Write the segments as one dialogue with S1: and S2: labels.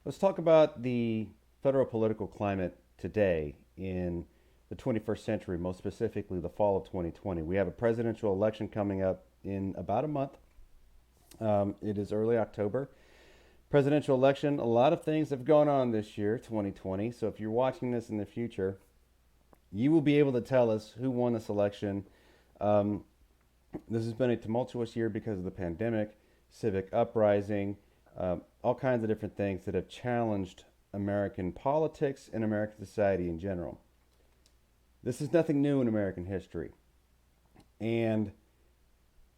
S1: Let's talk about the federal political climate today in the 21st century, most specifically the fall of 2020. We have a presidential election coming up in about a month. It is early October. Presidential election, a lot of things have gone on this year, 2020. So if you're watching this in the future, you will be able to tell us who won this election. Um, this has been a tumultuous year because of the pandemic, civic uprising, all kinds of different things that have challenged American politics and American society in general. This is nothing new in American history. And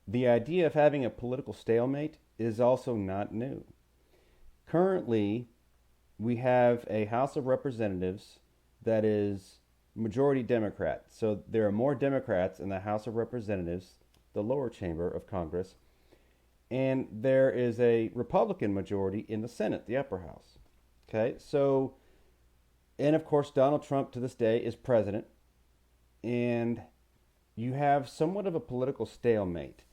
S1: the idea of having a political stalemate is also not new. Currently, we have a House of Representatives that is majority Democrat. So there are more Democrats in the House of Representatives, the lower chamber of Congress, and there is a Republican majority in the Senate, the upper house. Okay, so, and of course, Donald Trump to this day is president, and you have somewhat of a political stalemate.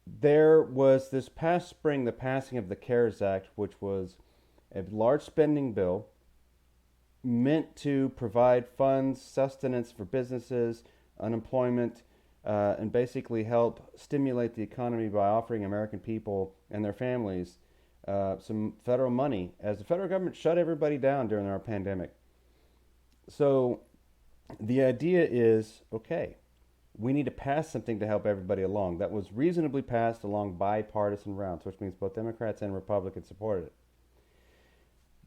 S1: There was this past spring the passing of the CARES Act, which was a large spending bill meant to provide funds, sustenance for businesses, unemployment, and basically help stimulate the economy by offering American people and their families some federal money as the federal government shut everybody down during our pandemic. So the idea is okay, we need to pass something to help everybody along that was reasonably passed along bipartisan rounds, which means both Democrats and Republicans supported it.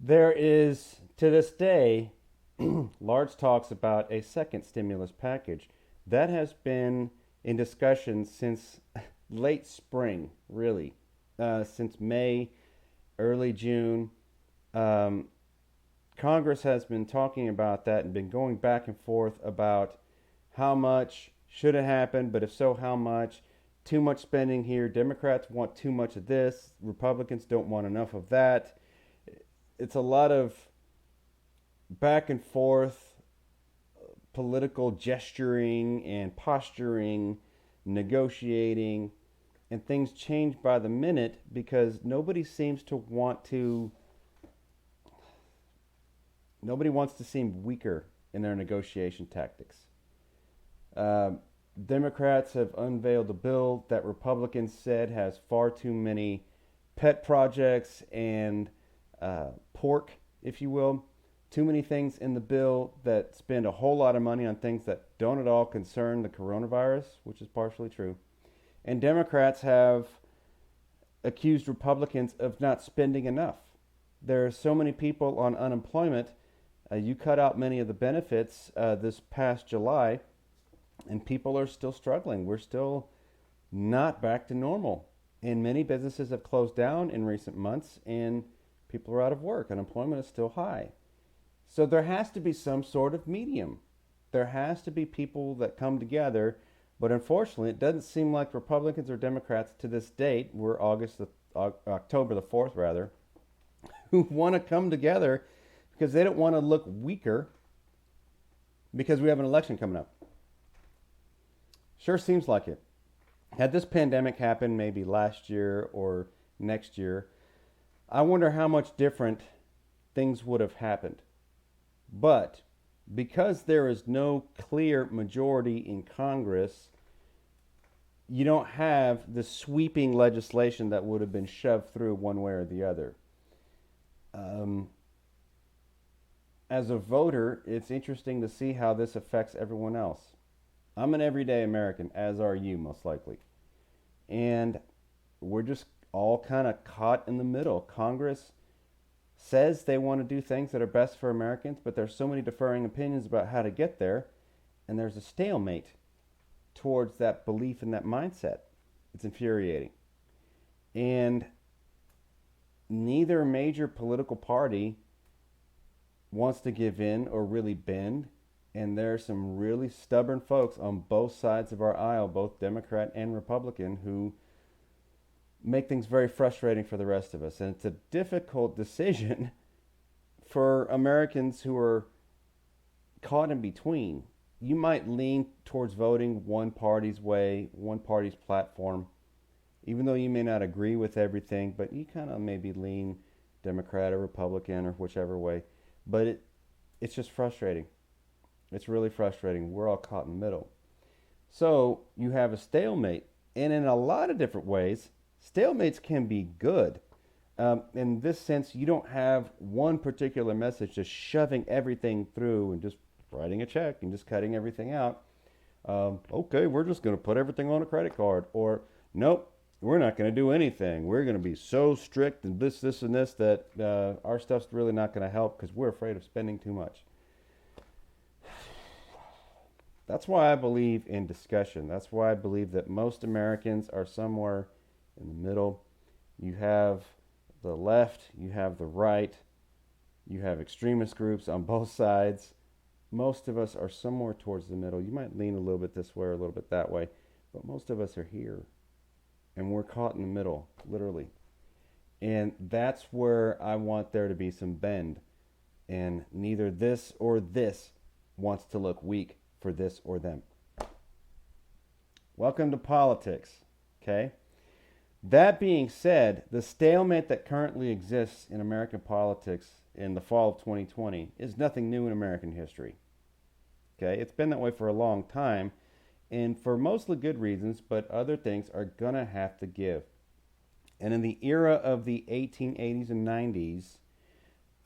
S1: There is, to this day, large talks about a second stimulus package. That has been in discussion since late spring, really, since May, early June. Um, Congress has been talking about that and been going back and forth about how much should have happened, but if so, how much. Too much spending here. Democrats want too much of this. Republicans don't want enough of that. It's a lot of back and forth political gesturing and posturing, negotiating, and things change by the minute because nobody wants to seem weaker in their negotiation tactics. Uh, Democrats have unveiled a bill that Republicans said has far too many pet projects and pork, if you will. Too many things in the bill that spend a whole lot of money on things that don't at all concern the coronavirus, which is partially true. And Democrats have accused Republicans of not spending enough. There are so many people on unemployment. You cut out many of the benefits this past July, and people are still struggling. We're still not back to normal. And many businesses have closed down in recent months, and people are out of work. Unemployment is still high. So there has to be some sort of medium. There has to be people that come together. But unfortunately, it doesn't seem like Republicans or Democrats to this date, we're October the 4th rather, who want to come together because they don't want to look weaker because we have an election coming up. Sure seems like it. Had this pandemic happened maybe last year or next year, I wonder how much different things would have happened. But because there is no clear majority in Congress, you don't have the sweeping legislation that would have been shoved through one way or the other. Um, as a voter, it's interesting to see how this affects everyone else. I'm an everyday American, as are you, most likely. And we're just all kind of caught in the middle. Congress says they want to do things that are best for Americans, but there's so many differing opinions about how to get there, and there's a stalemate towards that belief and that mindset. It's infuriating. And neither major political party wants to give in or really bend. And there are some really stubborn folks on both sides of our aisle, both Democrat and Republican, who make things very frustrating for the rest of us. And it's a difficult decision for Americans who are caught in between. You might lean towards voting one party's way, one party's platform, even though you may not agree with everything, but you kind of maybe lean Democrat or Republican or whichever way. But it's just frustrating. It's really frustrating. We're all caught in the middle. So you have a stalemate. And in a lot of different ways, stalemates can be good. In this sense, you don't have one particular message just shoving everything through and just writing a check and just cutting everything out. Okay, we're just going to put everything on a credit card. Or, nope, we're not going to do anything. We're going to be so strict and this, and this that our stuff's really not going to help because we're afraid of spending too much. That's why I believe in discussion. That's why I believe that most Americans are somewhere in the middle. You have the left, you have the right, you have extremist groups on both sides. Most of us are somewhere towards the middle. You might lean a little bit this way or a little bit that way, but most of us are here. And we're caught in the middle, literally. And that's where I want there to be some bend. And neither this or this wants to look weak for this or them. Welcome to politics, okay? That being said, the stalemate that currently exists in American politics in the fall of 2020 is nothing new in American history. Okay, it's been that way for a long time, and for mostly good reasons, but other things are going to have to give. And in the era of the 1880s and 90s,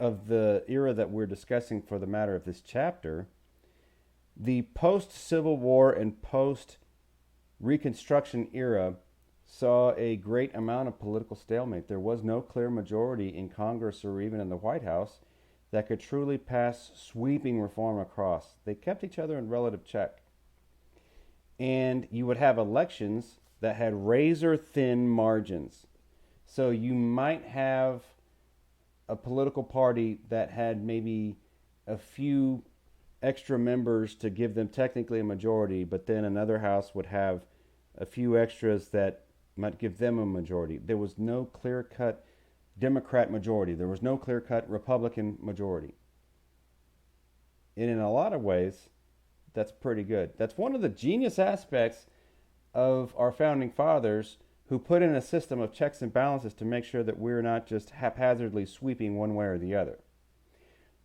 S1: of the era that we're discussing for the matter of this chapter, the post-Civil War and post-Reconstruction era saw a great amount of political stalemate. There was no clear majority in Congress or even in the White House that could truly pass sweeping reform across. They kept each other in relative check. And you would have elections that had razor-thin margins. So you might have a political party that had maybe a few extra members to give them technically a majority, but then another house would have a few extras that might give them a majority. There was no clear-cut Democrat majority. There was no clear-cut Republican majority. And in a lot of ways, that's pretty good. That's one of the genius aspects of our founding fathers, who put in a system of checks and balances to make sure that we're not just haphazardly sweeping one way or the other.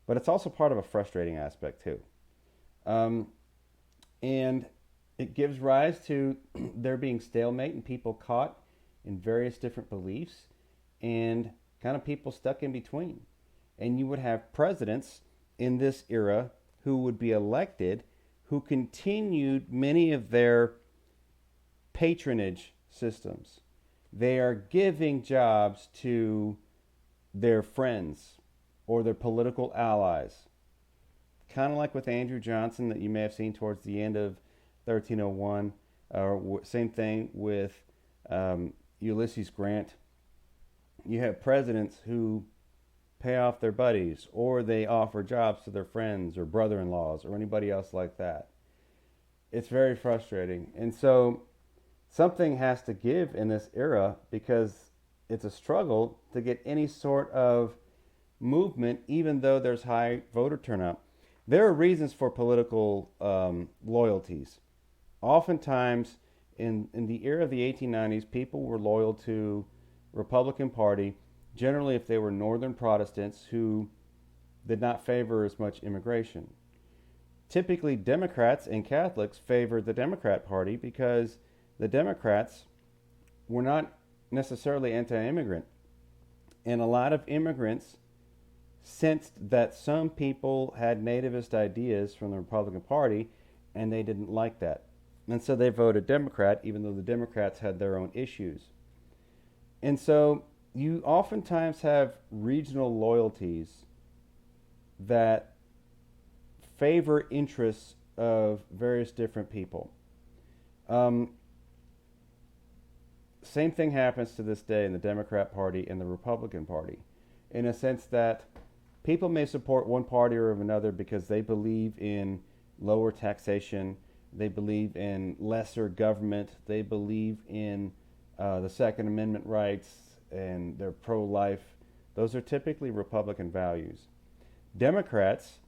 S1: But it's also part of a frustrating aspect too. And it gives rise to there being stalemate and people caught in various different beliefs and kind of people stuck in between. And you would have presidents in this era who would be elected who continued many of their patronage systems. They are giving jobs to their friends or their political allies. Kind of like with Andrew Johnson that you may have seen towards the end of 1301, or same thing with Ulysses Grant. You have presidents who pay off their buddies, or they offer jobs to their friends or brother-in-laws or anybody else like that. It's very frustrating. And so something has to give in this era because it's a struggle to get any sort of movement, even though there's high voter turnout. There are reasons for political loyalties. Oftentimes, in the era of the 1890s, people were loyal to Republican Party, generally if they were Northern Protestants who did not favor as much immigration. Typically, Democrats and Catholics favored the Democrat Party because the Democrats were not necessarily anti-immigrant. And a lot of immigrants sensed that some people had nativist ideas from the Republican Party and they didn't like that. And so they voted Democrat, even though the Democrats had their own issues. And so you oftentimes have regional loyalties that favor interests of various different people. Same thing happens to this day in the Democrat Party and the Republican Party, in a sense that people may support one party or another because they believe in lower taxation, they believe in lesser government, they believe in the Second Amendment rights, and they're pro-life. Those are typically Republican values. Democrats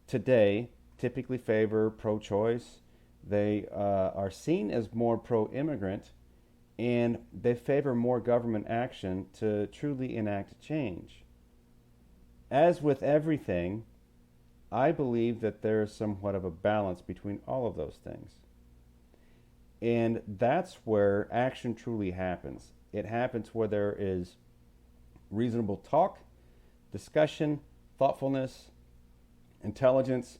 S1: today typically favor pro-choice. They are seen as more pro-immigrant, and they favor more government action to truly enact change. as with everything, I believe that there is somewhat of a balance between all of those things. And that's where action truly happens. It happens where there is reasonable talk, discussion, thoughtfulness, intelligence,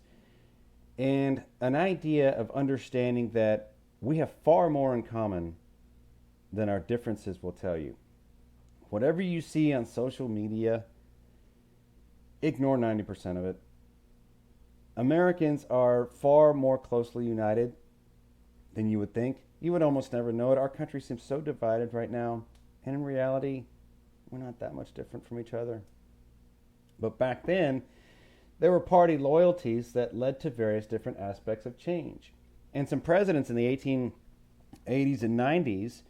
S1: and an idea of understanding that we have far more in common than our differences will tell you. Whatever you see on social media, ignore 90% of it. Americans are far more closely united than you would think. You would almost never know it. Our country seems so divided right now, and in reality, we're not that much different from each other. But back then, there were party loyalties that led to various different aspects of change. And some presidents in the 1880s and 90s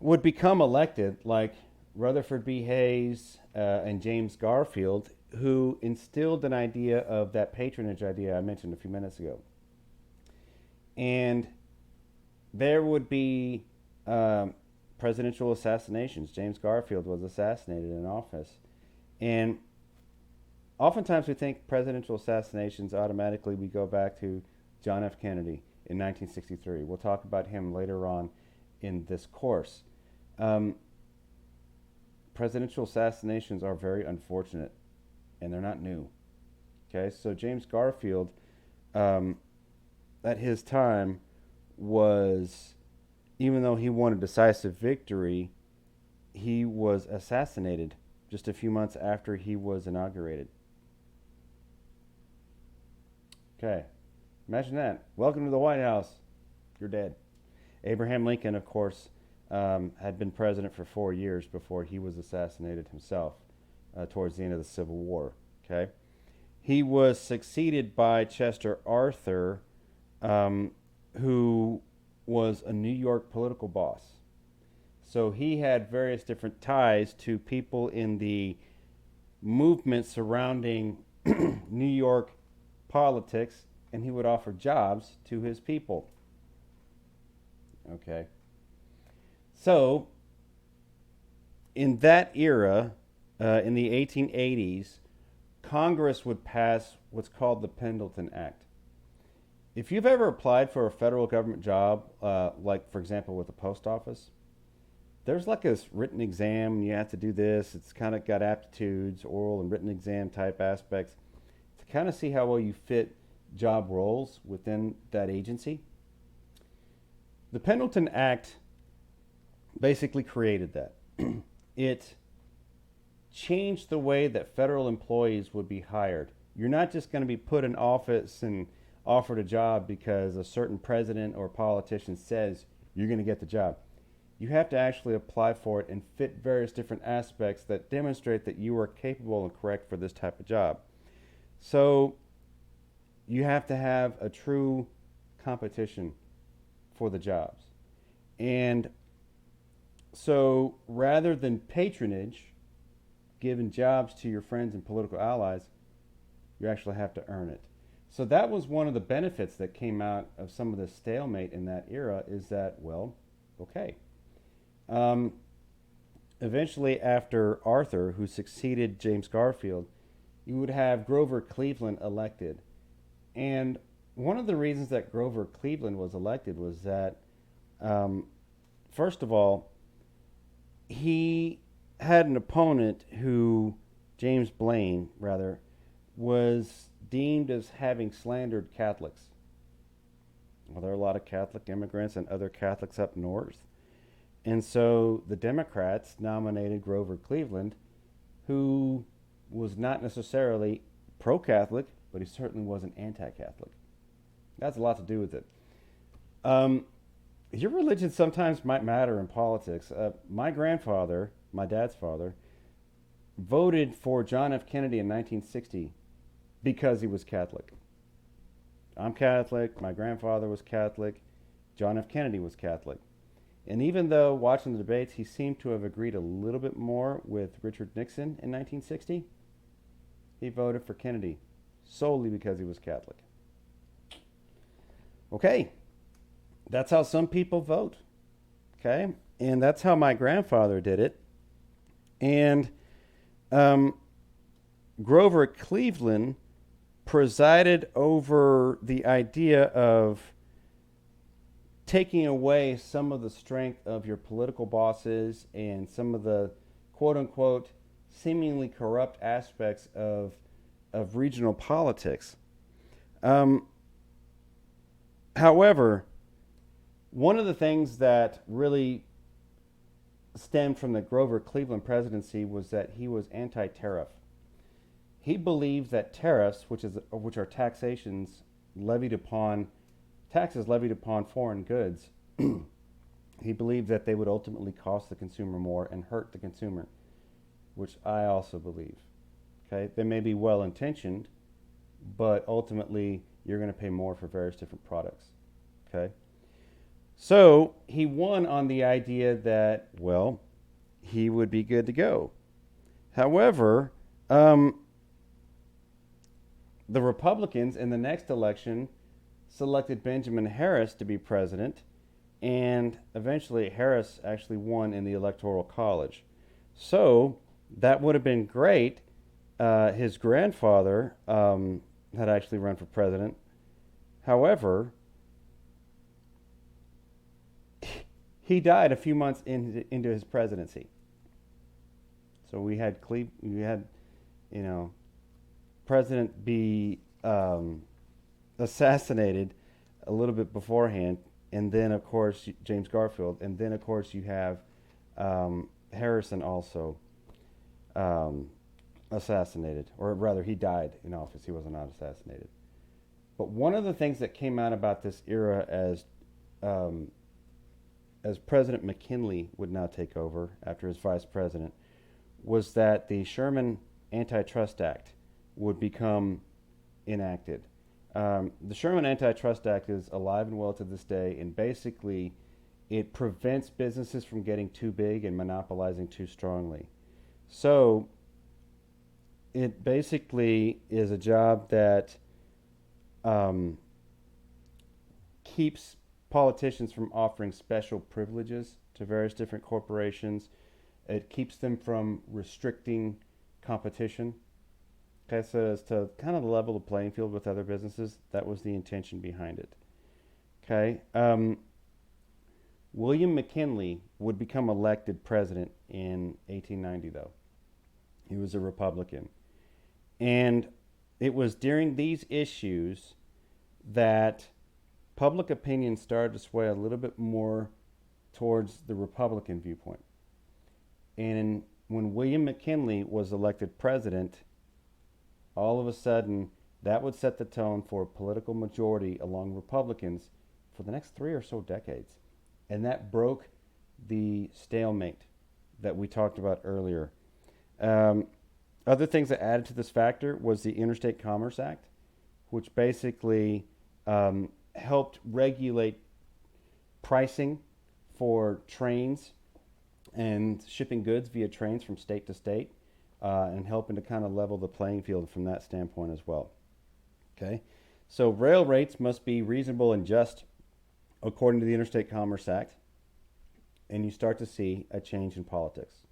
S1: would become elected, like Rutherford B. Hayes and James Garfield, who instilled an idea of that patronage idea I mentioned a few minutes ago. And there would be presidential assassinations. James Garfield was assassinated in office. And oftentimes we think presidential assassinations, automatically we go back to John F. Kennedy in 1963. We'll talk about him later on in this course. Presidential assassinations are very unfortunate, and they're not new. Okay, so James Garfield, at his time, was, even though he won a decisive victory, he was assassinated just a few months after he was inaugurated. Okay, imagine that. Welcome to the White House. You're dead. Abraham Lincoln, of course, had been president for 4 years before he was assassinated himself towards the end of the Civil War. Okay, he was succeeded by Chester Arthur, who was a New York political boss. So he had various different ties to people in the movement surrounding New York politics, and he would offer jobs to his people. Okay. So, in that era, in the 1880s, Congress would pass what's called the Pendleton Act. If you've ever applied for a federal government job, like for example with the post office, there's like this written exam. You have to do this. It's kind of got aptitudes, oral and written exam type aspects to kind of see how well you fit job roles within that agency. The Pendleton Act basically created that. It changed the way that federal employees would be hired. You're not just going to be put in office and offered a job because a certain president or politician says you're going to get the job. You have to actually apply for it and fit various different aspects that demonstrate that you are capable and correct for this type of job. So you have to have a true competition for the jobs. And so rather than patronage, giving jobs to your friends and political allies, you actually have to earn it. So that was one of the benefits that came out of some of the stalemate in that era, is that, well, okay. Eventually, after Arthur, who succeeded James Garfield, you would have Grover Cleveland elected. And one of the reasons that Grover Cleveland was elected was that, first of all, he had an opponent who, James Blaine, rather, was deemed as having slandered Catholics. Well, there are a lot of Catholic immigrants and other Catholics up north. And so the Democrats nominated Grover Cleveland, who was not necessarily pro-Catholic, but he certainly wasn't anti-Catholic. That's a lot to do with it. Your religion sometimes might matter in politics. My grandfather, my dad's father, voted for John F. Kennedy in 1960 because he was Catholic. I'm Catholic, my grandfather was Catholic, John F. Kennedy was Catholic. And even though watching the debates, he seemed to have agreed a little bit more with Richard Nixon in 1960, he voted for Kennedy solely because he was Catholic. Okay, that's how some people vote. Okay, and that's how my grandfather did it. And Grover Cleveland presided over the idea of taking away some of the strength of your political bosses and some of the quote unquote seemingly corrupt aspects of regional politics. Um, However, one of the things that really stemmed from the Grover Cleveland presidency was that he was anti-tariff. He believed that tariffs, which are levied upon taxes levied upon foreign goods, he believed that they would ultimately cost the consumer more and hurt the consumer, which I also believe. Okay, they may be well intentioned, but ultimately you're going to pay more for various different products. Okay, so he won on the idea that, well, he would be good to go. However, the Republicans in the next election selected Benjamin Harris to be president, and eventually Harris actually won in the Electoral College. So that would have been great. His grandfather had actually run for president. However, he died a few months into his presidency. So we had, you know, president be assassinated a little bit beforehand, and then of course James Garfield, and then of course you have Harrison also assassinated, or rather he died in office. He was not assassinated. But one of the things that came out about this era as President McKinley would now take over after his vice president was that the Sherman Antitrust Act would become enacted. The Sherman Antitrust Act is alive and well to this day, and basically it prevents businesses from getting too big and monopolizing too strongly. So it basically is a job that keeps politicians from offering special privileges to various different corporations. It keeps them from restricting competition. Okay, so as to kind of level the playing field with other businesses, that was the intention behind it. Okay, William McKinley would become elected president in 1890, though. He was a Republican. And it was during these issues that public opinion started to sway a little bit more towards the Republican viewpoint. And when William McKinley was elected president, all of a sudden that would set the tone for a political majority along Republicans for the next 3 or so decades. And that broke the stalemate that we talked about earlier. Other things that added to this factor was the Interstate Commerce Act, which basically helped regulate pricing for trains and shipping goods via trains from state to state, and helping to kind of level the playing field from that standpoint as well. Okay, so rail rates must be reasonable and just according to the Interstate Commerce Act, and you start to see a change in politics.